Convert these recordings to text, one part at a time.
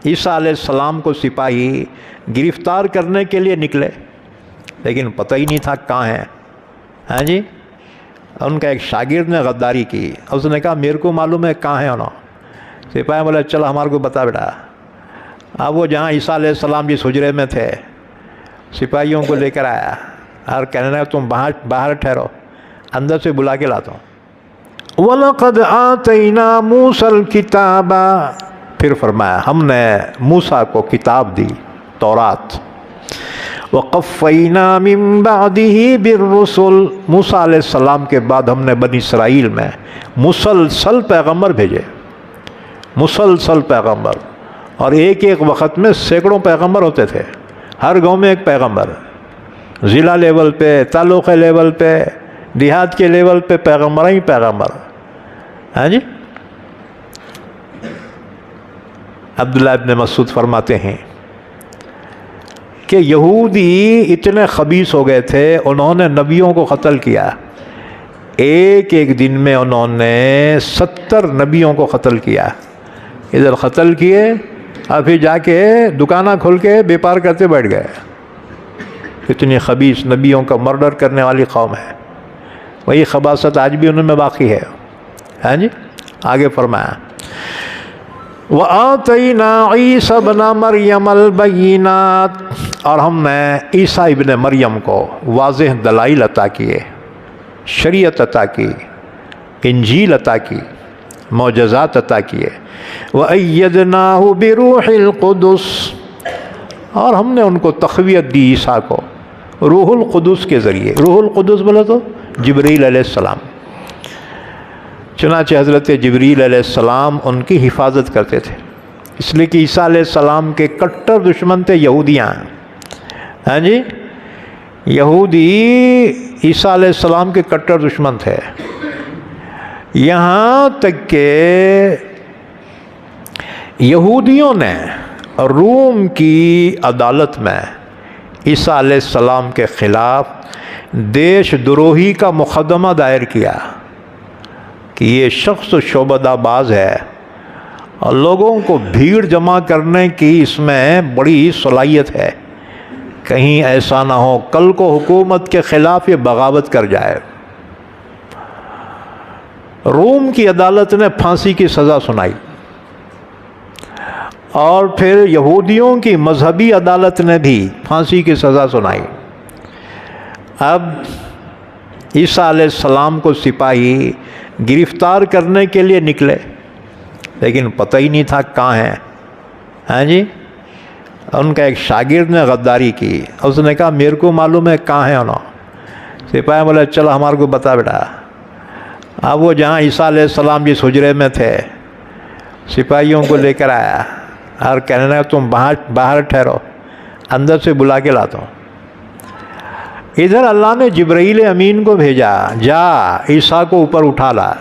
عیسیٰ علیہ السلام کو سپاہی گرفتار کرنے کے لیے نکلے، لیکن پتہ ہی نہیں تھا کہاں ہیں۔ ہاں جی، ان کا ایک شاگرد نے غداری کی، اس نے کہا میرے کو معلوم ہے کہاں ہیں انہوں۔ سپاہی بولے چل ہمارے کو بتا بیٹا۔ اب وہ جہاں عیسیٰ علیہ السلام جس حجرے میں تھے، سپاہیوں کو لے کر آیا اور کہنے لگا تم باہر ٹھہرو، اندر سے بلا کے لاتا ہوں۔ وَلَقَدْ آتَيْنَا مُوسَى الْكِتَابَ، پھر فرمایا ہم نے موسیٰ کو کتاب دی، تورات۔ وَقَفَّيْنَا مِن بَعْدِهِ بِالرُّسُلِ، موسیٰ علیہ السلام کے بعد ہم نے بنی اسرائیل میں مسلسل پیغمبر بھیجے، مسلسل پیغمبر، اور ایک ایک وقت میں سینکڑوں پیغمبر ہوتے تھے، ہر گاؤں میں ایک پیغمبر، ضلع لیول پہ، تعلقہ لیول پہ، دیہات کے لیول پہ پیغمبر ہی پیغمبر۔ ہاں جی، عبداللہ ابن مسعود فرماتے ہیں کہ یہودی اتنے خبیث ہو گئے تھے، انہوں نے نبیوں کو قتل کیا، ایک ایک دن میں انہوں نے 70 نبیوں کو قتل کیا، ادھر قتل کیے اور پھر جا کے دکانہ کھول کے بیپار کرتے بیٹھ گئے۔ اتنی خبیث نبیوں کا مرڈر کرنے والی قوم ہے، وہی خباثت آج بھی انہوں میں باقی ہے۔ ہاں جی، آگے فرمایا وَآتَيْنَا عِيسَى ابْنَ مَرْيَمَ الْبَيِّنَاتِ، اور ہم نے عیسیٰ ابن مریم کو واضح دلائل عطا کیے، شریعت عطا کی، انجیل عطا کی، معجزات عطا کیے۔ وَأَيَّدْنَاهُ بِرُوحِ الْقُدُسِ، اور ہم نے ان کو تقویت دی عیسیٰ کو روح القدس کے ذریعے۔ روح القدس بولے تو جبریل علیہ السلام، چنانچہ حضرت جبریل علیہ السلام ان کی حفاظت کرتے تھے، اس لیے کہ عیسیٰ علیہ السلام کے کٹر دشمن تھے یہودیاں۔ ہاں جی، یہودی عیسیٰ علیہ السلام کے کٹر دشمن تھے، یہاں تک کہ یہودیوں نے روم کی عدالت میں عیسیٰ علیہ السلام کے خلاف دیش دروہی کا مقدمہ دائر کیا کہ یہ شخص شعبدہ باز ہے اور لوگوں کو بھیڑ جمع کرنے کی اس میں بڑی صلاحیت ہے، کہیں ایسا نہ ہو کل کو حکومت کے خلاف یہ بغاوت کر جائے۔ روم کی عدالت نے پھانسی کی سزا سنائی، اور پھر یہودیوں کی مذہبی عدالت نے بھی پھانسی کی سزا سنائی۔ اب عیسیٰ علیہ السلام کو سپاہی گرفتار کرنے کے لیے نکلے، لیکن پتہ ہی نہیں تھا کہاں ہیں۔ ہاں جی، ان کا ایک شاگرد نے غداری کی، اس نے کہا میرے کو معلوم ہے کہاں ہیں انہوں۔ سپاہی بولے چل ہمارے کو بتا بیٹا۔ اب وہ جہاں عیسیٰ علیہ السلام جس حجرے میں تھے، سپاہیوں کو لے کر آیا اور کہنے لگا تم باہر ٹھہرو، اندر سے بلا کے لاتا ہوں۔ ادھر اللہ نے جبرائیل امین کو بھیجا، جا عیسیٰ کو اوپر اٹھا لا۔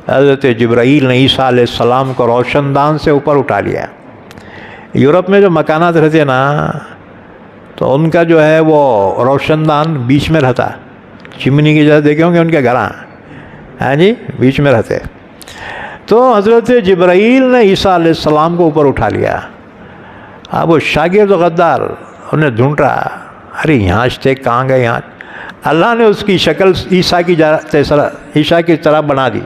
حضرت جبرائیل نے عیسیٰ علیہ السلام کو روشن دان سے اوپر اٹھا لیا۔ یورپ میں جو مکانات رہتے نا، تو ان کا جو ہے وہ روشن دان بیچ میں رہتا، چمنی کی جگہ دیکھے ہوں گے ان کے گھر، ہاں جی، بیچ میں رہتے۔ تو حضرت جبرائیل نے عیسیٰ علیہ السلام کو اوپر اٹھا لیا۔ اب وہ شاگرد غدار انہیں ڈھونڈ رہا، ارے یہاں سے کہاں گئے یہاں۔ اللہ نے اس کی شکل عیسیٰ کی طرح بنا دی،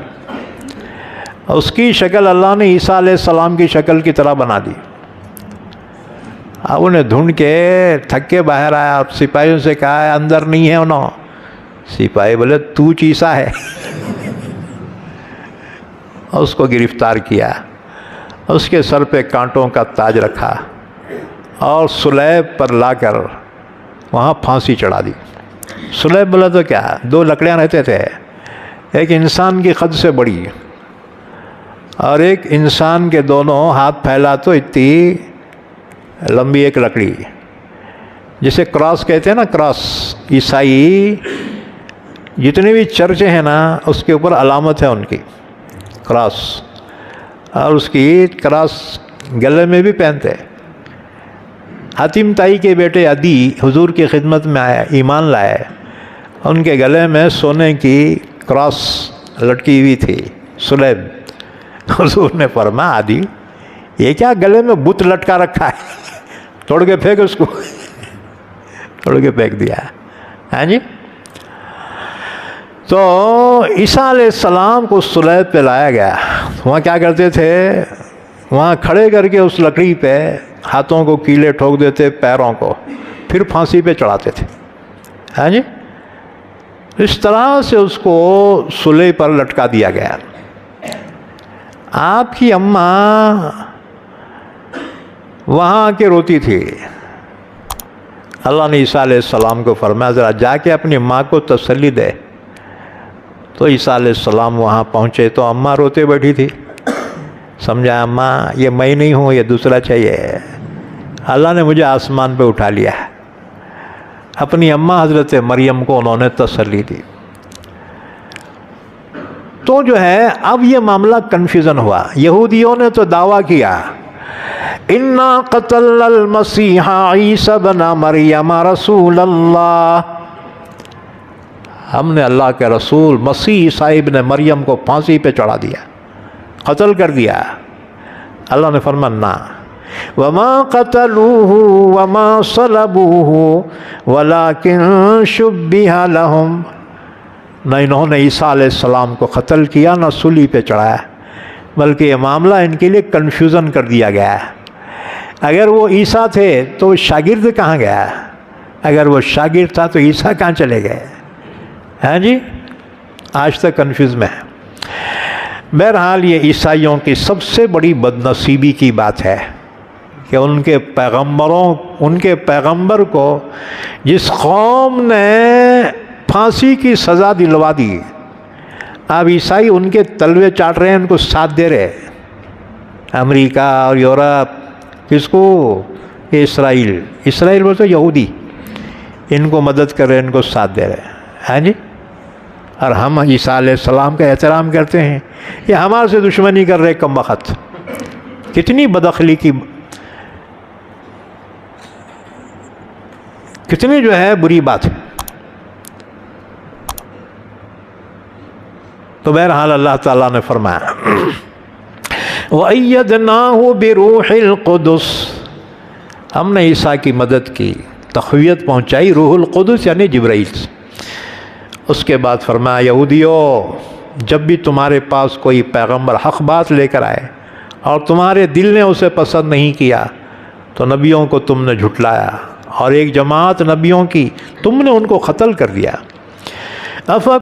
اس کی شکل اللہ نے عیسیٰ علیہ السلام کی شکل کی طرح بنا دی۔ اب انہیں ڈھونڈ کے تھک کے باہر آیا اور سپاہیوں سے کہا اندر نہیں ہے انہوں۔ سپاہی بولے تو عیسیٰ ہے، اس کو گرفتار کیا، اس کے سر پہ کانٹوں کا تاج رکھا اور سلیب پر لا کر وہاں پھانسی چڑھا دی۔ سلیب بولا تو کیا، 2 لکڑیاں رہتے تھے، ایک انسان کی قد سے بڑی اور ایک انسان کے دونوں ہاتھ پھیلا تو اتنی لمبی ایک لکڑی، جسے کراس کہتے ہیں نا، کراس۔ عیسائی جتنے بھی چرچ ہیں نا، اس کے اوپر علامت ہے ان کی کراس، اور اس کی کراس گلے میں بھی پہنتے۔ حاتم طائی کے بیٹے عدی حضور کی خدمت میں آئے، ایمان لائے، ان کے گلے میں سونے کی کراس لٹکی ہوئی تھی، سلیب۔ حضور نے فرمایا عدی یہ کیا گلے میں بت لٹکا رکھا ہے، توڑ کے پھینک اس کو، توڑ کے پھینک دیا. ہاں جی. تو عیسیٰ علیہ السلام کو صلیب پہ لایا گیا. وہاں کیا کرتے تھے، وہاں کھڑے کر کے اس لکڑی پہ ہاتھوں کو کیلے ٹھوک دیتے، پیروں کو، پھر پھانسی پہ چڑھاتے تھے. ہاں جی. اس طرح سے اس کو صلیب پر لٹکا دیا گیا. آپ کی اماں وہاں آ کے روتی تھی. اللہ نے عیسیٰ علیہ السلام کو فرمایا ذرا جا کے اپنی ماں کو تسلی دے. تو عیسیٰ علیہ السلام وہاں پہنچے تو اماں روتے بیٹھی تھی. سمجھا، اماں یہ میں نہیں ہوں، یہ دوسرا چاہیے. اللہ نے مجھے آسمان پہ اٹھا لیا. اپنی اماں حضرت مریم کو انہوں نے تسلی دی. تو جو ہے اب یہ معاملہ کنفیوژن ہوا. یہودیوں نے تو دعویٰ کیا اِنَّا قَتَلْنَا الْمَسِيحَ عِيسَى ابْنَ مَرْيَمَ رَسُولَ اللَّهِ، ہم نے اللہ کے رسول مسیح عیسیٰ ابن مریم کو پھانسی پہ چڑھا دیا، قتل کر دیا. اللہ نے فرمایا نہ، وَمَا قَتَلُوهُ وَمَا صَلَبُوهُ وَلَكِنْ شُبِّهَ لَهُمْ، نہ انہوں نے عیسیٰ علیہ السلام کو قتل کیا نہ صلیب پہ چڑھایا، بلکہ یہ معاملہ ان کے لیے کنفیوژن کر دیا گیا ہے. اگر وہ عیسیٰ تھے تو شاگرد کہاں گیا، اگر وہ شاگرد تھا تو عیسیٰ کہاں چلے گئے. ہاں جی، آج تک کنفیوز میں ہے. بہرحال یہ عیسائیوں کی سب سے بڑی بد نصیبی کی بات ہے کہ ان کے پیغمبر کو جس قوم نے پھانسی کی سزا دلوا دی، اب عیسائی ان کے تلوے چاٹ رہے ہیں، ان کو ساتھ دے رہے. امریکہ اور یورپ کس کو، اسرائیل بولتے یہودی، ان کو مدد کر رہے ہیں، ان کو ساتھ دے رہے ہیں. ہاں جی. اور ہم عیسیٰ علیہ السلام کا احترام کرتے ہیں، یہ ہمارے سے دشمنی کر رہے کم وقت. کتنی بداخلاقی، کتنی جو ہے بری بات ہے. تو بہرحال اللہ تعالیٰ نے فرمایا وَأَيَّدْنَاهُ بِرُوحِ الْقُدُسِ، ہم نے عیسیٰ کی مدد کی، تقویت پہنچائی روح القدس یعنی جبرائیل سے. اس کے بعد فرمایا یہودیو، جب بھی تمہارے پاس کوئی پیغمبر حق بات لے کر آئے اور تمہارے دل نے اسے پسند نہیں کیا تو نبیوں کو تم نے جھٹلایا، اور ایک جماعت نبیوں کی تم نے ان کو قتل کر دیا.